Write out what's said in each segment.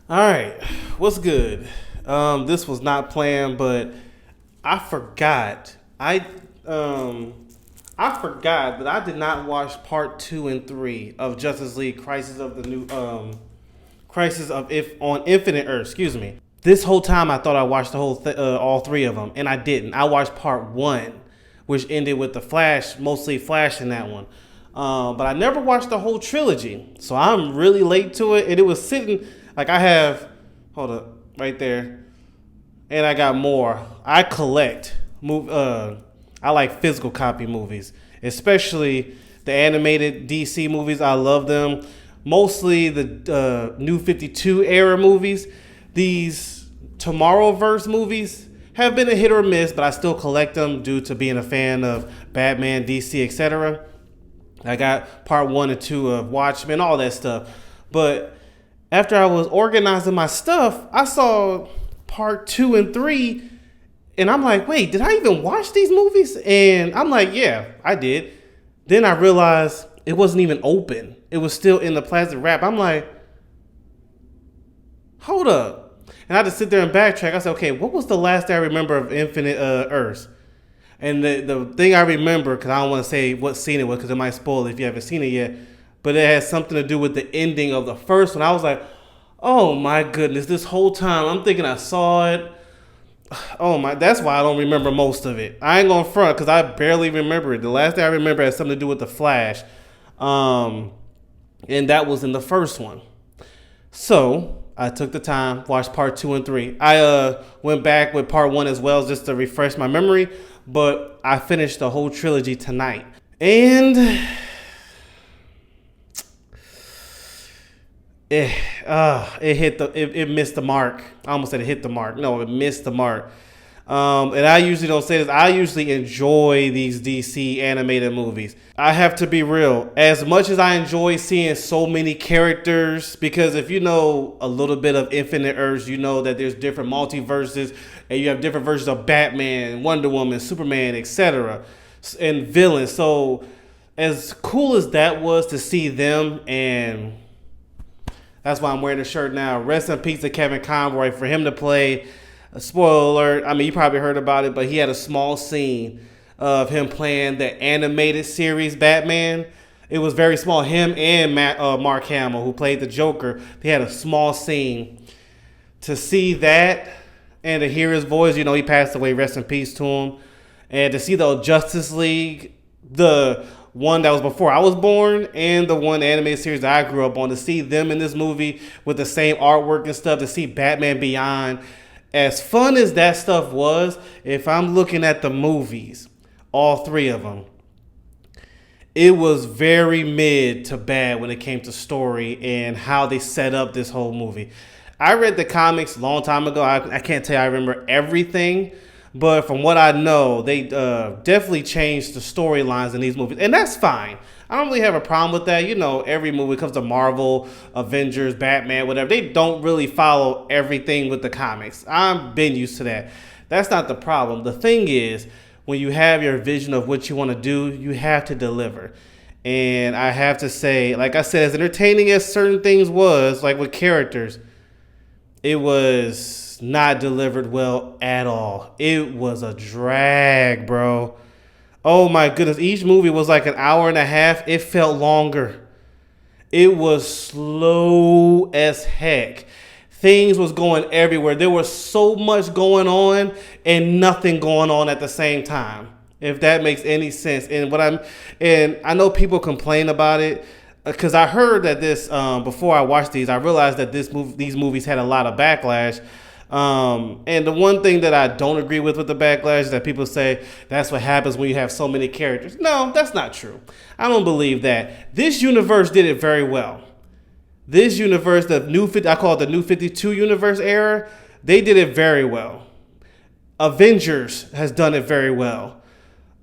All right, what's good? This was not planned, but I forgot. I forgot that I did not watch part 2 and 3 of Justice League Crisis of If on Infinite Earth. Excuse me. This whole time I thought I watched all three of them, and I didn't. I watched part 1, which ended with the Flash, mostly Flash in that one. But I never watched the whole trilogy, so I'm really late to it. And it was sitting like I have, hold up, right there, and I got more. I collect I like physical copy movies, especially the animated DC movies. I love them. Mostly the New 52 era movies. These Tomorrowverse movies have been a hit or miss, but I still collect them due to being a fan of Batman, DC, etc. I got part 1 and 2 of Watchmen, all that stuff. But after I was organizing my stuff, I saw part 2 and 3, and I'm like, wait, did I even watch these movies? And I'm like, yeah, I did. Then I realized it wasn't even open. It was still in the plastic wrap. I'm like, hold up. And I had to sit there and backtrack. I said, okay, what was the last thing I remember of Infinite Earths? And the thing I remember, because I don't want to say what scene it was, because it might spoil it if you haven't seen it yet, but it has something to do with the ending of the first one. I was like, oh my goodness, this whole time I'm thinking I saw it. Oh my, that's why I don't remember most of it. I ain't gonna front because I barely remember it. The last thing I remember had something to do with the Flash, and that was in the first one. So I took the time, watched part 2 and 3. I went back with part 1 as well, just to refresh my memory. But I finished the whole trilogy tonight, and it missed the mark. I almost said it hit the mark. No, it missed the mark. And I usually don't say this. I usually enjoy these DC animated movies. I have to be real. As much as I enjoy seeing so many characters, because if you know a little bit of Infinite Earths, you know that there's different multiverses, and you have different versions of Batman, Wonder Woman, Superman, etc., and villains. So, as cool as that was to see them, and that's why I'm wearing the shirt now. Rest in peace to Kevin Conroy, for him to play. Spoiler alert. I mean, you probably heard about it, but he had a small scene of him playing the animated series Batman. It was very small. Him and Mark Hamill, who played the Joker, they had a small scene. To see that and to hear his voice, he passed away. Rest in peace to him. And to see the Justice League, the one that was before I was born, and the one animated series that I grew up on, to see them in this movie with the same artwork and stuff, to see Batman Beyond. As fun as that stuff was, if I'm looking at the movies, all three of them, it was very mid to bad when it came to story and how they set up this whole movie. I read the comics a long time ago. I can't tell you I remember everything, but from what I know, they definitely changed the storylines in these movies. And that's fine. I don't really have a problem with that. Every movie comes to Marvel, Avengers, Batman, whatever. They don't really follow everything with the comics. I've been used to that. That's not the problem. The thing is, when you have your vision of what you want to do, you have to deliver. And I have to say, like I said, as entertaining as certain things was, like with characters, it was not delivered well at all. It was a drag, bro. Oh my goodness. Each movie was like an hour and a half. It felt longer. It was slow as heck. Things was going everywhere. There was so much going on and nothing going on at the same time. If that makes any sense. And I know people complain about it, because I heard that this before I watched these, I realized that these movies had a lot of backlash. And the one thing that I don't agree with the backlash is that people say that's what happens when you have so many characters. No, that's not true. I don't believe that. This universe did it very well. This universe, I call it the New 52 universe era, they did it very well. Avengers has done it very well.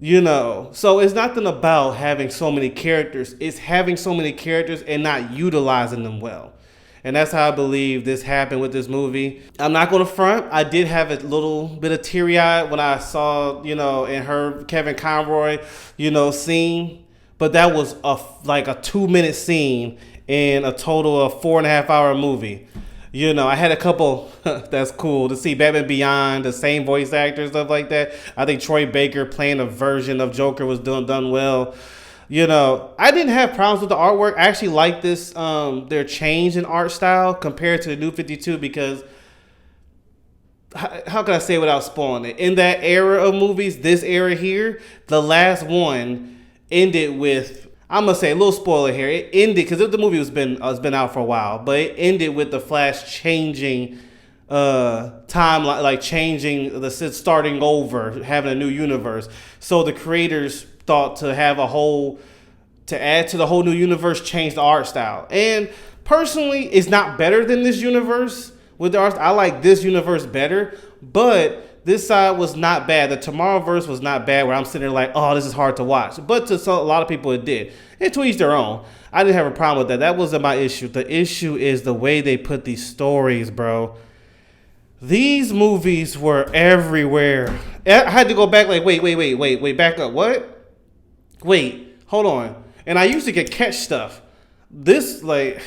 So it's nothing about having so many characters. It's having so many characters and not utilizing them well. And that's how I believe this happened with this movie. I'm not going to front. I did have a little bit of teary-eyed when I saw, and heard Kevin Conroy, scene. But that was like a 2-minute scene in a total of 4.5-hour movie. I had a couple. That's cool to see Batman Beyond, the same voice actor, stuff like that. I think Troy Baker playing a version of Joker was done well. I didn't have problems with the artwork. I actually like this their change in art style compared to the New 52 because how can I say it without spoiling it? In that era of movies, this era here, the last one ended with, I'm gonna say a little spoiler here. It ended because the movie has been out for a while, but it ended with the Flash changing timeline, like changing starting over, having a new universe. So the creators thought to add to the whole new universe, change the art style. And personally, it's not better than this universe with the art. I like this universe better, but this side was not bad. The Tomorrowverse was not bad where I'm sitting there like, oh, this is hard to watch. But to a lot of people it did. And to each their own. I didn't have a problem with that. That wasn't my issue. The issue is the way they put these stories, bro. These movies were everywhere. I had to go back like, wait, back up. What? Wait, hold on. And I usually could catch stuff. This, like,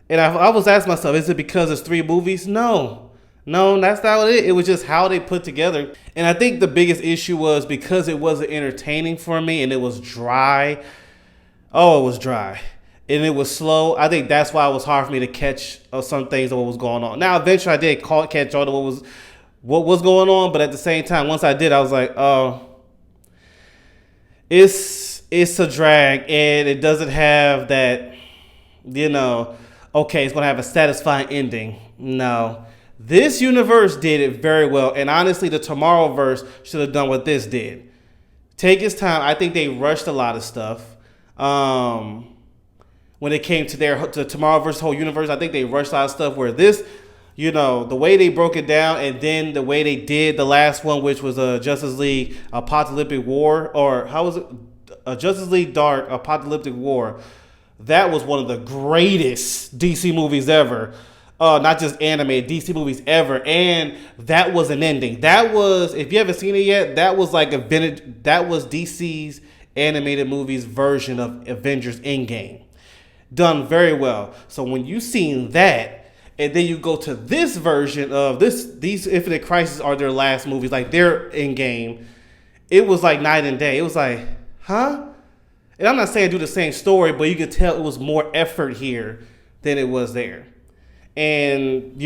and I was asking myself, is it because it's 3 movies? No, that's not what it is. It was just how they put together. And I think the biggest issue was because it wasn't entertaining for me and it was dry. Oh, it was dry. And it was slow. I think that's why it was hard for me to catch some things of what was going on. Now, eventually I did catch on to what was going on. But at the same time, once I did, I was like, oh, it's a drag. And it doesn't have that, okay, it's going to have a satisfying ending. No. This universe did it very well. And honestly, the Tomorrowverse should have done what this did. Take its time. I think they rushed a lot of stuff. When it came to Tomorrowverse whole universe, I think they rushed a lot of stuff where this, the way they broke it down and then the way they did the last one, which was a Justice League Apocalyptic War, or how was it? A Justice League Dark Apocalyptic War. That was one of the greatest DC movies ever. Not just animated, DC movies ever. And that was an ending. That was, if you haven't seen it yet, that was like that was DC's animated movies version of Avengers Endgame. Done very well. So when you seen that, and then you go to this version of these Infinite Crisis are their last movies, like their Endgame, it was like night and day. It was like, huh? And I'm not saying do the same story, but you could tell it was more effort here than it was there. And,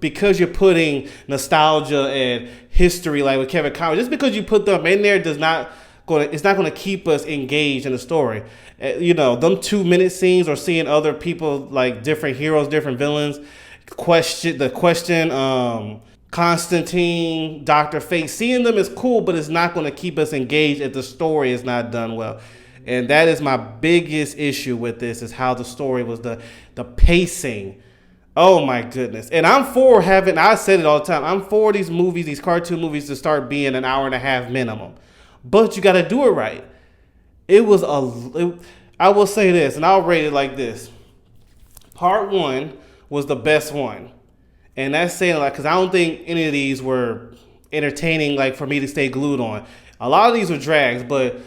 because you're putting nostalgia and history, like with Kevin Conroy, just because you put them in there it's not going to keep us engaged in the story. Them 2-minute scenes or seeing other people, like different heroes, different villains, Constantine, Dr. Fate, seeing them is cool, but it's not going to keep us engaged if the story is not done well. And that is my biggest issue with this, is how the story was, the pacing. Oh my goodness. And I said it all the time, I'm for these movies, these cartoon movies to start being an hour and a half minimum. But you got to do it right. I will say this, and I'll rate it like this. Part 1 was the best one. And that's saying, like, because I don't think any of these were entertaining, like, for me to stay glued on. A lot of these were drags, but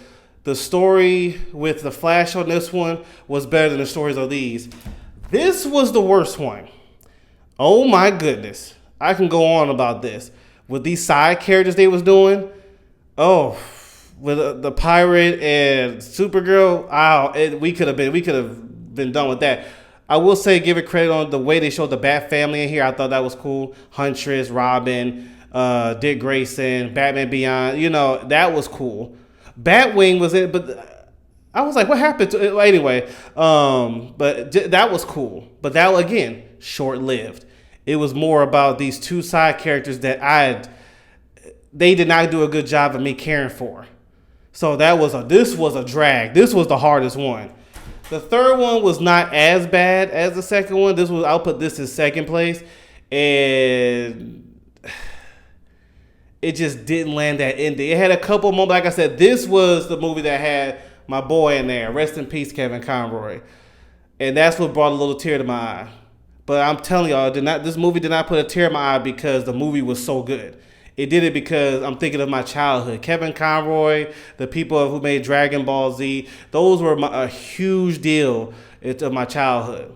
the story with the Flash on this one was better than the stories of these. This was the worst one. Oh my goodness. I can go on about this. With these side characters they was doing, with the pirate and Supergirl, we could have been done with that. I will say, give it credit on the way they showed the Bat family in here. I thought that was cool. Huntress, Robin, Dick Grayson, Batman Beyond. That was cool. Batwing was it, but I was like, what happened to it? Anyway, but that was cool. But that, again, short-lived. It was more about these 2 side characters that they did not do a good job of me caring for. So this was a drag. This was the hardest one. The third one was not as bad as the second one. I'll put this in second place. And it just didn't land that ending. It had a couple moments. Like I said, this was the movie that had my boy in there. Rest in peace, Kevin Conroy. And that's what brought a little tear to my eye. But I'm telling y'all, this movie did not put a tear in my eye because the movie was so good. It did it because I'm thinking of my childhood. Kevin Conroy, the people who made Dragon Ball Z, those were a huge deal of my childhood,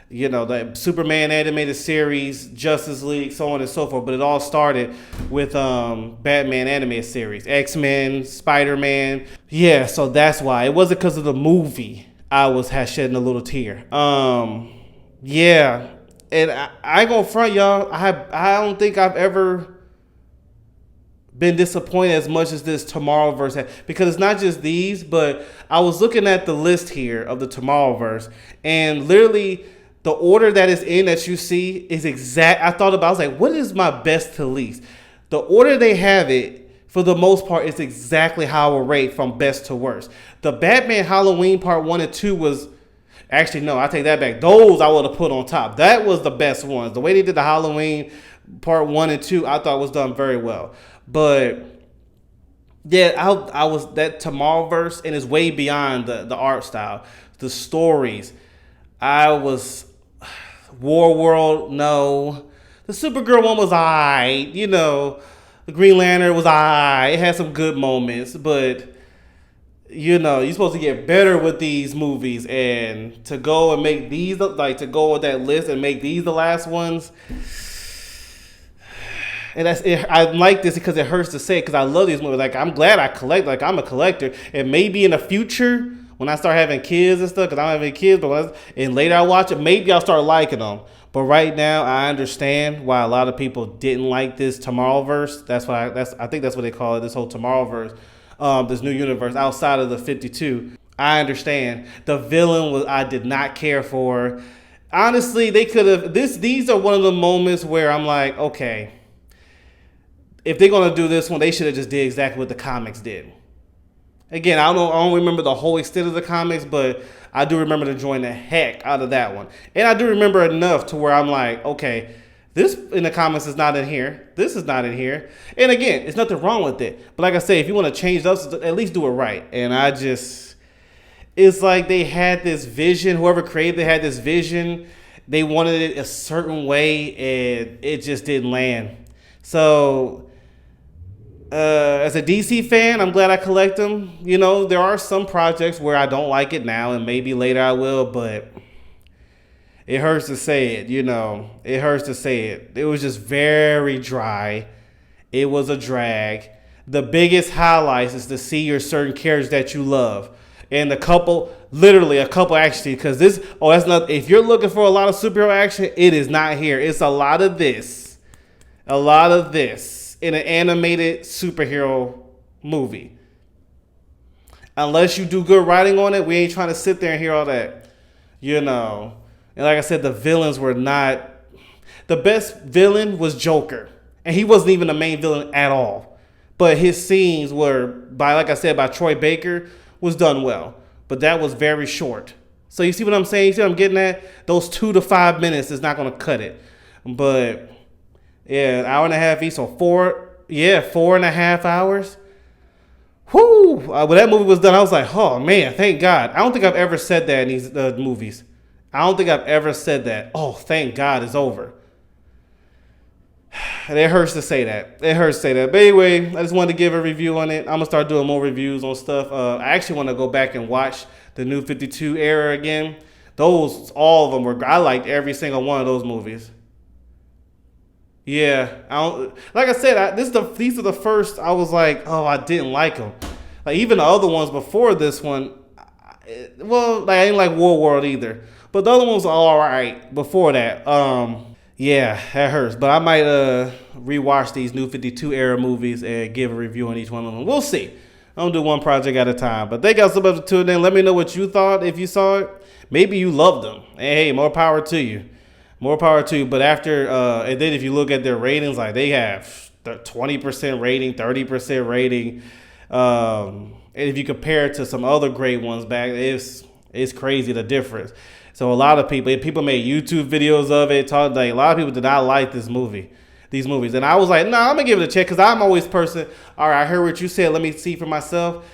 the Superman animated series, Justice League, so on and so forth. But it all started with Batman animated series, X-Men, Spider-Man. Yeah, so that's why. It wasn't because of the movie I was shedding a little tear. Yeah, and I ain't gonna front y'all. I don't think I've ever been disappointed as much as this Tomorrowverse had, because it's not just these, but I was looking at the list here of the Tomorrowverse, and literally the order that is in that you see is exact. I was like, what is my best to least? The order they have it, for the most part, is exactly how I would rate from best to worst. The Batman Halloween Part 1 and 2 was, actually, no, I take that back. Those I would have put on top. That was the best ones. The way they did the Halloween Part 1 and 2, I thought was done very well. But yeah, I was that Tomorrowverse, and it's way beyond the art style, the stories. I was War World, no. The Supergirl one was alright, The Green Lantern was alright. It had some good moments, but you're supposed to get better with these movies, and to go and make these, like, to go with that list and make these the last ones. And that's it. I like this because it hurts to say, because I love these movies. Like, I'm glad I collect. Like, I'm a collector. And maybe in the future, when I start having kids and stuff, because I'm having kids, and later I watch it, maybe I'll start liking them. But right now, I understand why a lot of people didn't like this Tomorrowverse. I think that's what they call it. This whole Tomorrowverse, this new universe outside of the 52. I understand. The villain I did not care for. Honestly, they could have. These are one of the moments where I'm like, okay, if they're gonna do this one, they should have just did exactly what the comics did. Again, I don't remember the whole extent of the comics, but I do remember enjoying the heck out of that one. And I do remember enough to where I'm like, okay, this in the comics is not in here. This is not in here. And again, there's nothing wrong with it. But like I say, if you want to change those, at least do it right. And it's like they had this vision. Whoever created it had this vision. They wanted it a certain way, and it just didn't land. So as a DC fan, I'm glad I collect them. There are some projects where I don't like it now, and maybe later I will, but it hurts to say it, It hurts to say it. It was just very dry. It was a drag. The biggest highlights is to see your certain characters that you love. And literally a couple actually, because that's not, if you're looking for a lot of superhero action, it is not here. It's a lot of this. In an animated superhero movie. Unless you do good writing on it, we ain't trying to sit there and hear all that. And like I said, the villains were not. The best villain was Joker. And he wasn't even the main villain at all. But his scenes were, by Troy Baker, was done well. But that was very short. So you see what I'm saying? You see what I'm getting at? Those 2 to 5 minutes is not going to cut it. But yeah, an hour and a half each, so 4.5 hours. Whoo! When that movie was done, I was like, oh man, thank God. I don't think I've ever said that in these movies. I don't think I've ever said that. Oh, thank God it's over. And it hurts to say that. But anyway, I just wanted to give a review on it. I'm going to start doing more reviews on stuff. I actually want to go back and watch the new 52 era again. All of them I liked every single one of those movies. Yeah, like I said, these are the first I was like, oh, I didn't like them. Like, even the other ones before this one, I didn't like War World either. But the other ones were all right before that. Yeah, that hurts. But I might rewatch these new 52 era movies and give a review on each one of them. We'll see. I'm going to do one project at a time. But thank y'all so much for tuning in. Let me know what you thought if you saw it. Maybe you loved them. Hey, more power to you. But after, and then if you look at their ratings, like, they have 20% rating, 30% rating. And if you compare it to some other great ones back, it's crazy the difference. So a lot of people made YouTube videos of it. A lot of people did not like these movies. And I was like, no, I'm going to give it a check, because I'm always person, all right, I heard what you said. Let me see for myself.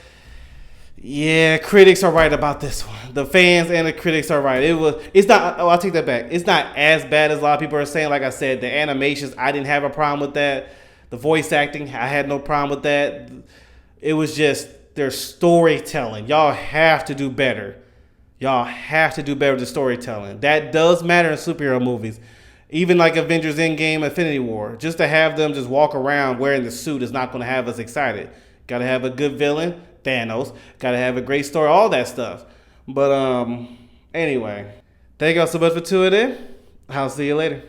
Yeah, critics are right about this one. The fans and the critics are right. I'll take that back. It's not as bad as a lot of people are saying. Like I said, the animations, I didn't have a problem with that. The voice acting, I had no problem with that. It was just their storytelling. Y'all have to do better. Y'all have to do better with the storytelling. That does matter in superhero movies. Even like Avengers Endgame, Infinity War. Just to have them just walk around wearing the suit is not going to have us excited. Got to have a good villain, Thanos. Got to have a great story, all that stuff. But anyway, thank y'all so much for tuning in. I'll see you later.